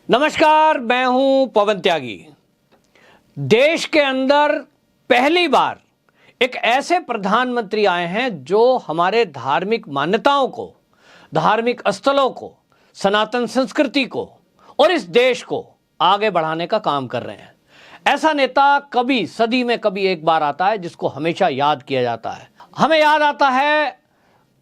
नमस्कार, मैं हूं पवन त्यागी। देश के अंदर पहली बार एक ऐसे प्रधानमंत्री आए हैं जो हमारे धार्मिक मान्यताओं को, धार्मिक स्थलों को, सनातन संस्कृति को और इस देश को आगे बढ़ाने का काम कर रहे हैं। ऐसा नेता कभी सदी में कभी एक बार आता है जिसको हमेशा याद किया जाता है। हमें याद आता है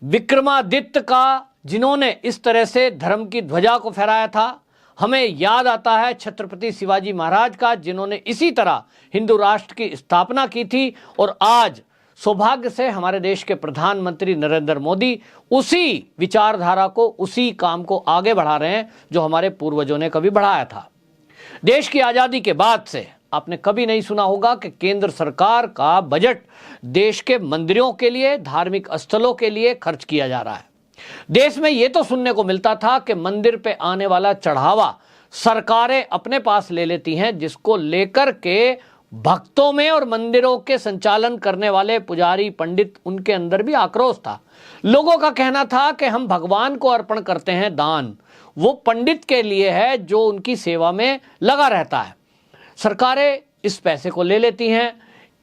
विक्रमादित्य का, जिन्होंने इस तरह से धर्म की ध्वजा को फहराया था। हमें याद आता है छत्रपति शिवाजी महाराज का, जिन्होंने इसी तरह हिंदू राष्ट्र की स्थापना की थी। और आज सौभाग्य से हमारे देश के प्रधानमंत्री नरेंद्र मोदी उसी विचारधारा को, उसी काम को आगे बढ़ा रहे हैं जो हमारे पूर्वजों ने कभी बढ़ाया था। देश की आज़ादी के बाद से आपने कभी नहीं सुना होगा कि केंद्र सरकार का बजट देश के मंदिरों के लिए, धार्मिक स्थलों के लिए खर्च किया जा रहा है। देश में यह तो सुनने को मिलता था कि मंदिर पे आने वाला चढ़ावा सरकारें अपने पास ले लेती हैं, जिसको लेकर के भक्तों में और मंदिरों के संचालन करने वाले पुजारी, पंडित, उनके अंदर भी आक्रोश था। लोगों का कहना था कि हम भगवान को अर्पण करते हैं दान, वो पंडित के लिए है जो उनकी सेवा में लगा रहता है। सरकारें इस पैसे को ले लेती हैं,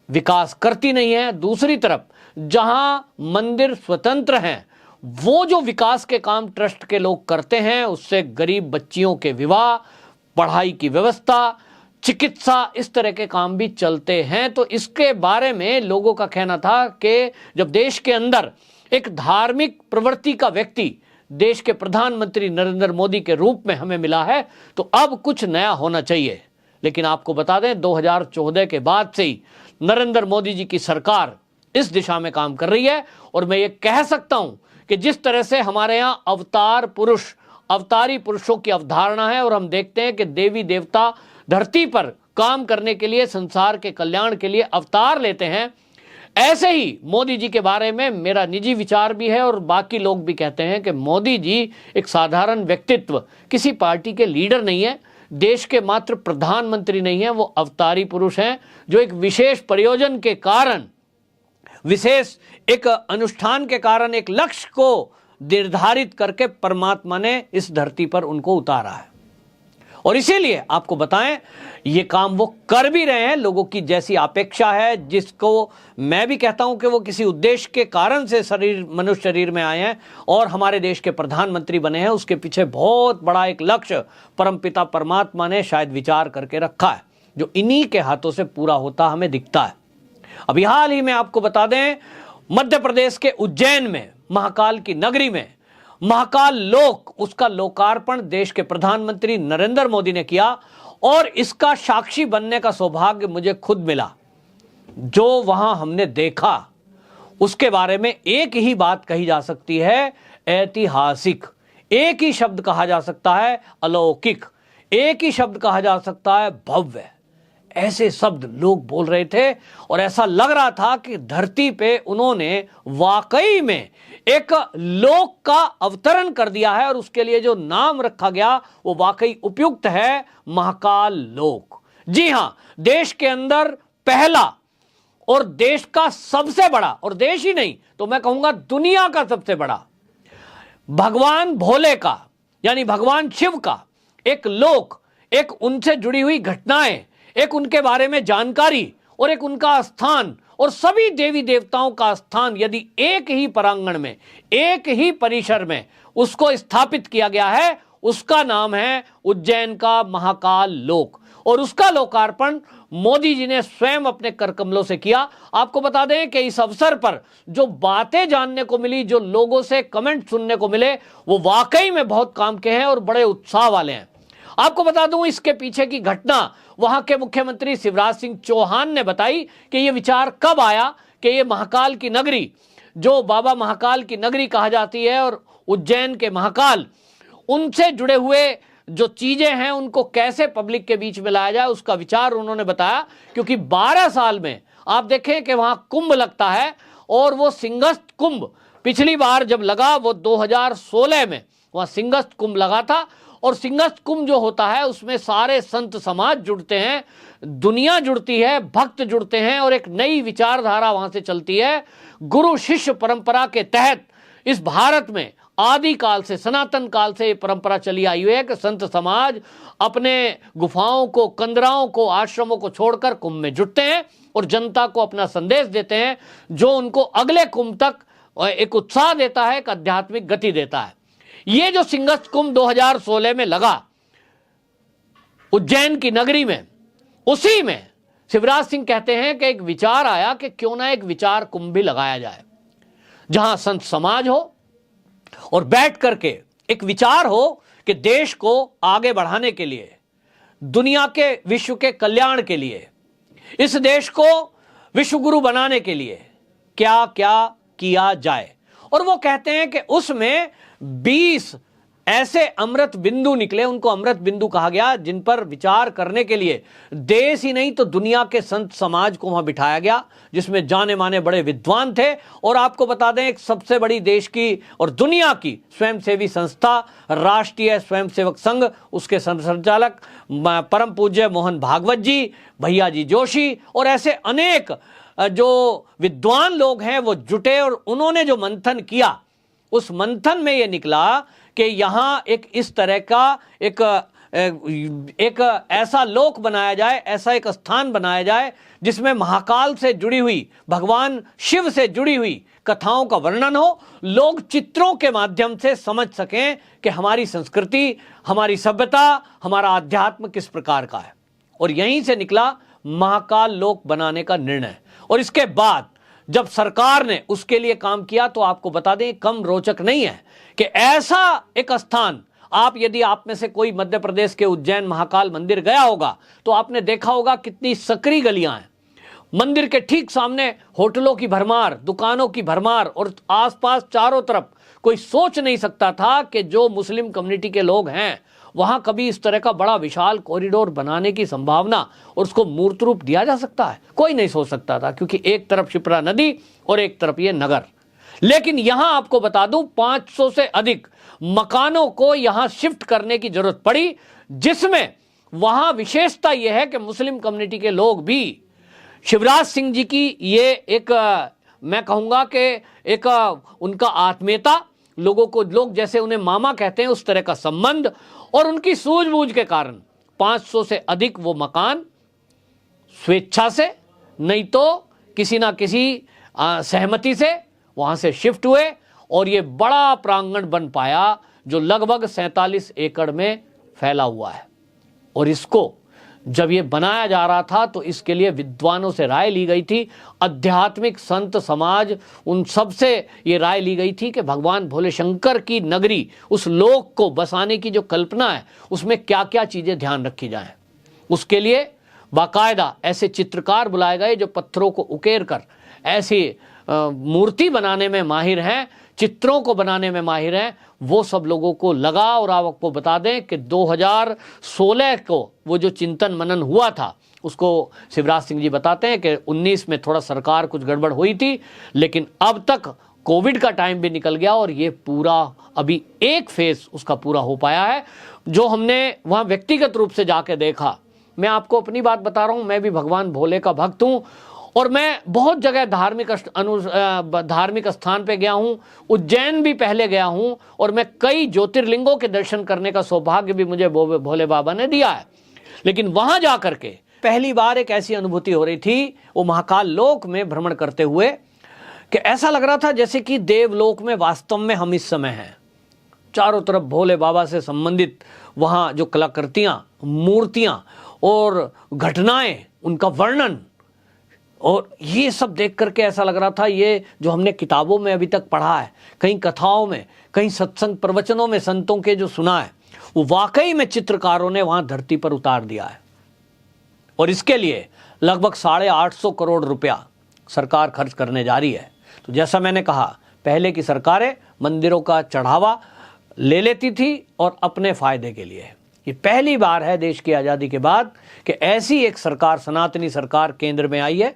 विकास करती नहीं है। दूसरी तरफ जहां मंदिर स्वतंत्र हैं, वो जो विकास के काम ट्रस्ट के लोग करते हैं, उससे गरीब बच्चियों के विवाह, पढ़ाई की व्यवस्था, चिकित्सा, इस तरह के काम भी चलते हैं। तो इसके बारे में लोगों का कहना था कि जब देश के अंदर एक धार्मिक प्रवृत्ति का व्यक्ति देश के प्रधानमंत्री नरेंद्र मोदी के रूप में हमें मिला है, तो अब कुछ नया होना चाहिए। लेकिन आपको बता दें, 2014 के बाद से ही नरेंद्र मोदी जी की सरकार इस दिशा में काम कर रही है। और मैं ये कह सकता हूं कि जिस तरह से हमारे यहाँ अवतार पुरुष, अवतारी पुरुषों की अवधारणा है, और हम देखते हैं कि देवी देवता धरती पर काम करने के लिए, संसार के कल्याण के लिए अवतार लेते हैं, ऐसे ही मोदी जी के बारे में मेरा निजी विचार भी है। और बाकी लोग भी कहते हैं कि मोदी जी एक साधारण व्यक्तित्व, किसी पार्टी के लीडर नहीं है, देश के मात्र प्रधानमंत्री नहीं है, वो अवतारी पुरुष हैं जो एक विशेष प्रयोजन के कारण, विशेष एक अनुष्ठान के कारण, एक लक्ष्य को निर्धारित करके परमात्मा ने इस धरती पर उनको उतारा है। और इसीलिए आपको बताएं, ये काम वो कर भी रहे हैं। लोगों की जैसी अपेक्षा है, जिसको मैं भी कहता हूं कि वो किसी उद्देश्य के कारण से मनुष्य शरीर में आए हैं और हमारे देश के प्रधानमंत्री बने हैं, उसके पीछे बहुत बड़ा एक लक्ष्य परमपिता परमात्मा ने शायद विचार करके रखा है, जो इन्हीं के हाथों से पूरा होता हमें दिखता है। अभी हाल ही में आपको बता दें, मध्य प्रदेश के उज्जैन में, महाकाल की नगरी में, महाकाल लोक, उसका लोकार्पण देश के प्रधानमंत्री नरेंद्र मोदी ने किया। और इसका साक्षी बनने का सौभाग्य मुझे खुद मिला। जो वहां हमने देखा, उसके बारे में एक ही बात कही जा सकती है, ऐतिहासिक। एक ही शब्द कहा जा सकता है, अलौकिक। एक ही शब्द कहा जा सकता है, भव्य। ऐसे शब्द लोग बोल रहे थे और ऐसा लग रहा था कि धरती पे उन्होंने वाकई में एक लोक का अवतरण कर दिया है। और उसके लिए जो नाम रखा गया वो वाकई उपयुक्त है, महाकाल लोक। जी हां, देश के अंदर पहला और देश का सबसे बड़ा, और देश ही नहीं तो मैं कहूंगा दुनिया का सबसे बड़ा, भगवान भोले का, यानी भगवान शिव का एक लोक, एक उनसे जुड़ी हुई घटनाएं, एक उनके बारे में जानकारी और एक उनका स्थान, और सभी देवी देवताओं का स्थान यदि एक ही प्रांगण में, एक ही परिसर में उसको स्थापित किया गया है, उसका नाम है उज्जैन का महाकाल लोक। और उसका लोकार्पण मोदी जी ने स्वयं अपने कर कमलों से किया। आपको बता दें कि इस अवसर पर जो बातें जानने को मिली, जो लोगों से कमेंट सुनने को मिले, वो वाकई में बहुत काम के हैं और बड़े उत्साह वाले हैं। आपको बता दूं, इसके पीछे की घटना वहां के मुख्यमंत्री शिवराज सिंह चौहान ने बताई कि यह विचार कब आया कि ये महाकाल की नगरी, जो बाबा महाकाल की नगरी कहा जाती है, और उज्जैन के महाकाल, उनसे जुड़े हुए जो चीजें हैं उनको कैसे पब्लिक के बीच में लाया जाए, उसका विचार उन्होंने बताया। क्योंकि 12 साल में आप देखें कि वहां कुंभ लगता है, और वो सिंहस्थ कुंभ पिछली बार जब लगा वो 2016 में वहां सिंहस्थ कुंभ लगा था। और सिंहस्थ कुंभ जो होता है उसमें सारे संत समाज जुड़ते हैं, दुनिया जुड़ती है, भक्त जुड़ते हैं, और एक नई विचारधारा वहां से चलती है। गुरु शिष्य परंपरा के तहत इस भारत में आदि काल से, सनातन काल से ये परंपरा चली आई हुई है कि संत समाज अपने गुफाओं को, कंदराओं को, आश्रमों को छोड़कर कुंभ में जुटते हैं और जनता को अपना संदेश देते हैं, जो उनको अगले कुंभ तक एक उत्साह देता है, एक आध्यात्मिक गति देता है। ये जो सिंहस्थ कुंभ 2016 में लगा उज्जैन की नगरी में, उसी में शिवराज सिंह कहते हैं कि एक विचार आया कि क्यों ना एक विचार कुंभ भी लगाया जाए, जहां संत समाज हो और बैठ करके एक विचार हो कि देश को आगे बढ़ाने के लिए, दुनिया के, विश्व के कल्याण के लिए, इस देश को विश्व गुरु बनाने के लिए क्या क्या किया जाए। और वो कहते हैं कि उसमें 20 ऐसे अमृत बिंदु निकले, उनको अमृत बिंदु कहा गया, जिन पर विचार करने के लिए देश ही नहीं तो दुनिया के संत समाज को वहां बिठाया गया, जिसमें जाने माने बड़े विद्वान थे। और आपको बता दें, एक सबसे बड़ी देश की और दुनिया की स्वयंसेवी संस्था राष्ट्रीय स्वयंसेवक संघ, उसके संचालक परम पूज्य मोहन भागवत जी, भैया जी जोशी और ऐसे अनेक जो विद्वान लोग हैं वो जुटे और उन्होंने जो मंथन किया, उस मंथन में ये निकला कि यहां एक इस तरह का एक ऐसा लोक बनाया जाए, ऐसा एक स्थान बनाया जाए जिसमें महाकाल से जुड़ी हुई, भगवान शिव से जुड़ी हुई कथाओं का वर्णन हो, लोग चित्रों के माध्यम से समझ सकें कि हमारी संस्कृति, हमारी सभ्यता, हमारा अध्यात्म किस प्रकार का है। और यहीं से निकला महाकाल लोक बनाने का निर्णय। और इसके बाद जब सरकार ने उसके लिए काम किया, तो आपको बता दें कम रोचक नहीं है कि ऐसा एक स्थान, आप यदि आप में से कोई मध्य प्रदेश के उज्जैन महाकाल मंदिर गया होगा तो आपने देखा होगा कितनी सकरी गलियां हैं। मंदिर के ठीक सामने होटलों की भरमार, दुकानों की भरमार और आसपास चारों तरफ कोई सोच नहीं सकता था कि जो मुस्लिम कम्युनिटी के लोग हैं वहां कभी इस तरह का बड़ा विशाल कॉरिडोर बनाने की संभावना और उसको मूर्त रूप दिया जा सकता है। कोई नहीं सोच सकता था, क्योंकि एक तरफ शिप्रा नदी और एक तरफ ये नगर। लेकिन यहां आपको बता दूं 500 से अधिक मकानों को यहां शिफ्ट करने की जरूरत पड़ी, जिसमें वहां विशेषता यह है कि मुस्लिम कम्युनिटी के लोग भी शिवराज सिंह जी की ये एक, मैं कहूंगा कि एक उनका आत्मीयता, लोगों को लोग जैसे उन्हें मामा कहते हैं उस तरह का संबंध, और उनकी सूझबूझ के कारण 500 से अधिक वो मकान स्वेच्छा से, नहीं तो किसी ना किसी सहमति से वहां से शिफ्ट हुए और ये बड़ा प्रांगण बन पाया जो लगभग 47 एकड़ में फैला हुआ है। और इसको जब ये बनाया जा रहा था तो इसके लिए विद्वानों से राय ली गई थी, आध्यात्मिक संत समाज, उन सब से ये राय ली गई थी कि भगवान भोले शंकर की नगरी, उस लोक को बसाने की जो कल्पना है उसमें क्या क्या चीजें ध्यान रखी जाएं। उसके लिए बाकायदा ऐसे चित्रकार बुलाए गए जो पत्थरों को उकेर कर ऐसी मूर्ति बनाने में माहिर हैं, चित्रों को बनाने में माहिर हैं। वो सब लोगों को लगा। और आपको बता दें कि 2016 को वो जो चिंतन मनन हुआ था उसको शिवराज सिंह जी बताते हैं कि 19 में थोड़ा सरकार कुछ गड़बड़ हुई थी, लेकिन अब तक कोविड का टाइम भी निकल गया और ये पूरा अभी एक फेज उसका पूरा हो पाया है। जो हमने वहाँ व्यक्तिगत रूप से जाके देखा, मैं आपको अपनी बात बता रहा हूँ, मैं भी भगवान भोले का भक्त हूँ और मैं बहुत जगह धार्मिक स्थान पे गया हूँ, उज्जैन भी पहले गया हूँ और मैं कई ज्योतिर्लिंगों के दर्शन करने का सौभाग्य भी मुझे भोले बाबा ने दिया है। लेकिन वहां जाकर के पहली बार एक ऐसी अनुभूति हो रही थी वो महाकाल लोक में भ्रमण करते हुए कि ऐसा लग रहा था जैसे कि देवलोक में वास्तव में हम इस समय हैं। चारों तरफ भोले बाबा से संबंधित वहां जो कलाकृतियां, मूर्तियां और घटनाएं, उनका वर्णन, और ये सब देख करके ऐसा लग रहा था ये जो हमने किताबों में अभी तक पढ़ा है, कहीं कथाओं में, कहीं सत्संग प्रवचनों में संतों के जो सुना है, वो वाकई में चित्रकारों ने वहां धरती पर उतार दिया है। और इसके लिए लगभग 850 करोड़ रुपया सरकार खर्च करने जा रही है। तो जैसा मैंने कहा, पहले की सरकारें मंदिरों का चढ़ावा ले लेती थी और अपने फायदे के लिए। ये पहली बार है देश की आज़ादी के बाद कि ऐसी एक सरकार, सनातनी सरकार केंद्र में आई है।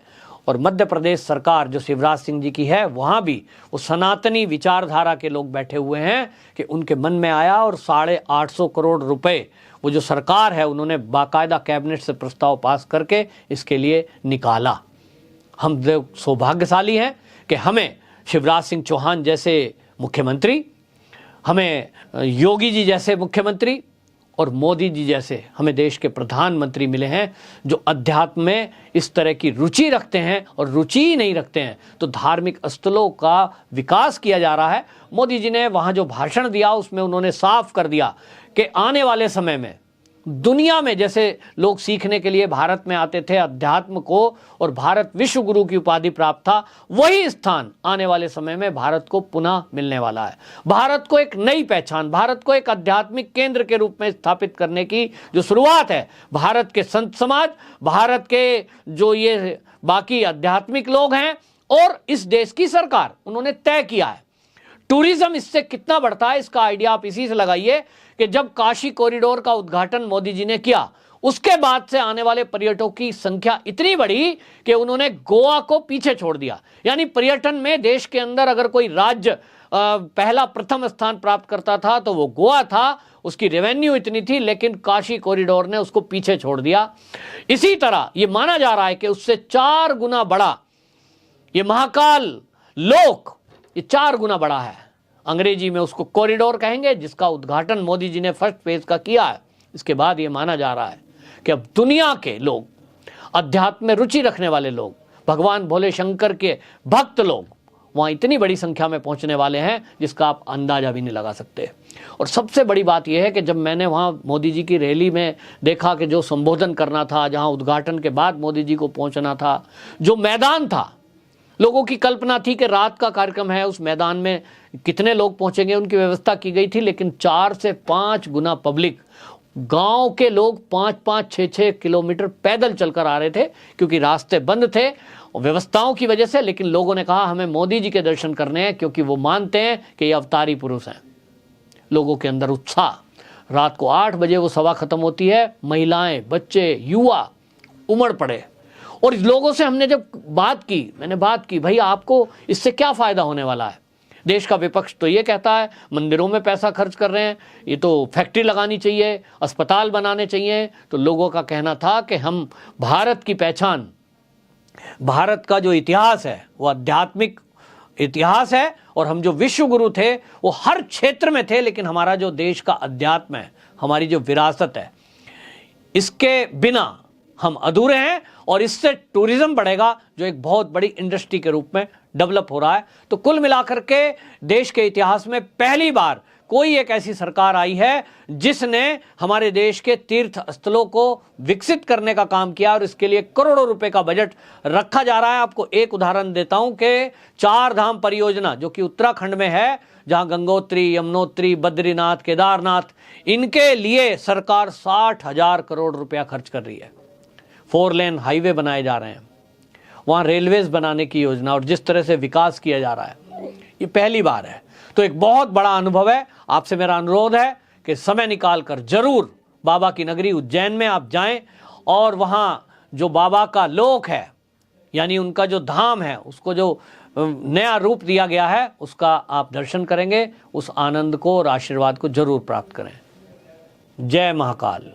और मध्य प्रदेश सरकार जो शिवराज सिंह जी की है, वहाँ भी वो सनातनी विचारधारा के लोग बैठे हुए हैं कि उनके मन में आया और 850 करोड़ रुपए वो जो सरकार है उन्होंने बाकायदा कैबिनेट से प्रस्ताव पास करके इसके लिए निकाला। हम सौभाग्यशाली हैं कि हमें शिवराज सिंह चौहान जैसे मुख्यमंत्री हमें योगी जी जैसे मुख्यमंत्री और मोदी जी जैसे हमें देश के प्रधानमंत्री मिले हैं जो अध्यात्म में इस तरह की रुचि रखते हैं, और रुचि ही नहीं रखते हैं तो धार्मिक स्थलों का विकास किया जा रहा है। मोदी जी ने वहाँ जो भाषण दिया उसमें उन्होंने साफ कर दिया कि आने वाले समय में दुनिया में जैसे लोग सीखने के लिए भारत में आते थे अध्यात्म को, और भारत विश्व गुरु की उपाधि प्राप्त था, वही स्थान आने वाले समय में भारत को पुनः मिलने वाला है। भारत को एक नई पहचान, भारत को एक आध्यात्मिक केंद्र के रूप में स्थापित करने की जो शुरुआत है, भारत के संत समाज, भारत के जो ये बाकी आध्यात्मिक लोग हैं और इस देश की सरकार, उन्होंने तय किया है। टूरिज्म इससे कितना बढ़ता है इसका आइडिया आप इसी से लगाइए कि जब काशी कॉरिडोर का उद्घाटन मोदी जी ने किया, उसके बाद से आने वाले पर्यटकों की संख्या इतनी बढ़ी कि उन्होंने गोवा को पीछे छोड़ दिया। यानी पर्यटन में देश के अंदर अगर कोई राज्य पहला प्रथम स्थान प्राप्त करता था तो वो गोवा था, उसकी रेवेन्यू इतनी थी, लेकिन काशी कॉरिडोर ने उसको पीछे छोड़ दिया। इसी तरह ये माना जा रहा है कि उससे 4 गुना बड़ा ये महाकाल लोक, ये 4 गुना बड़ा है। अंग्रेजी में उसको कॉरिडोर कहेंगे, जिसका उद्घाटन मोदी जी ने फर्स्ट फेज का किया है। इसके बाद ये माना जा रहा है कि अब दुनिया के लोग, अध्यात्म में रुचि रखने वाले लोग, भगवान भोले शंकर के भक्त लोग वहाँ इतनी बड़ी संख्या में पहुँचने वाले हैं जिसका आप अंदाजा भी नहीं लगा सकते। और सबसे बड़ी बात यह है कि जब मैंने वहाँ मोदी जी की रैली में देखा कि जो संबोधन करना था, जहाँ उद्घाटन के बाद मोदी जी को पहुँचना था, जो मैदान था, लोगों की कल्पना थी कि रात का कार्यक्रम है, उस मैदान में कितने लोग पहुंचेंगे, उनकी व्यवस्था की गई थी, लेकिन 4 से 5 गुना पब्लिक, गांव के लोग 5-5, 6-6 किलोमीटर पैदल चलकर आ रहे थे क्योंकि रास्ते बंद थे व्यवस्थाओं की वजह से। लेकिन लोगों ने कहा हमें मोदी जी के दर्शन करने हैं क्योंकि वो मानते हैं कि ये अवतारी पुरुष हैं। लोगों के अंदर उत्साह। रात को 8 बजे वो सभा खत्म होती है, महिलाएं, बच्चे, युवा उमड़ पड़े। और लोगों से हमने जब मैंने बात की, भाई आपको इससे क्या फ़ायदा होने वाला है? देश का विपक्ष तो ये कहता है मंदिरों में पैसा खर्च कर रहे हैं, ये तो फैक्ट्री लगानी चाहिए, अस्पताल बनाने चाहिए। तो लोगों का कहना था कि हम भारत की पहचान, भारत का जो इतिहास है वो आध्यात्मिक इतिहास है, और हम जो विश्व गुरु थे वो हर क्षेत्र में थे, लेकिन हमारा जो देश का अध्यात्म है, हमारी जो विरासत है, इसके बिना हम अधूरे हैं। और इससे टूरिज्म बढ़ेगा जो एक बहुत बड़ी इंडस्ट्री के रूप में डेवलप हो रहा है। तो कुल मिलाकर के देश के इतिहास में पहली बार कोई एक ऐसी सरकार आई है जिसने हमारे देश के तीर्थ स्थलों को विकसित करने का काम किया, और इसके लिए करोड़ों रुपए का बजट रखा जा रहा है। आपको एक उदाहरण देता हूं कि 4 धाम परियोजना जो कि उत्तराखंड में है, जहां गंगोत्री, यमुनोत्री, बद्रीनाथ, केदारनाथ, इनके लिए सरकार 60,000 करोड़ रुपया खर्च कर रही है। 4 लेन हाईवे बनाए जा रहे हैं, वहाँ रेलवेज बनाने की योजना, और जिस तरह से विकास किया जा रहा है ये पहली बार है। तो एक बहुत बड़ा अनुभव है। आपसे मेरा अनुरोध है कि समय निकालकर जरूर बाबा की नगरी उज्जैन में आप जाएं, और वहाँ जो बाबा का लोक है, यानी उनका जो धाम है, उसको जो नया रूप दिया गया है, उसका आप दर्शन करेंगे। उस आनंद को और आशीर्वाद को जरूर प्राप्त करें। जय महाकाल।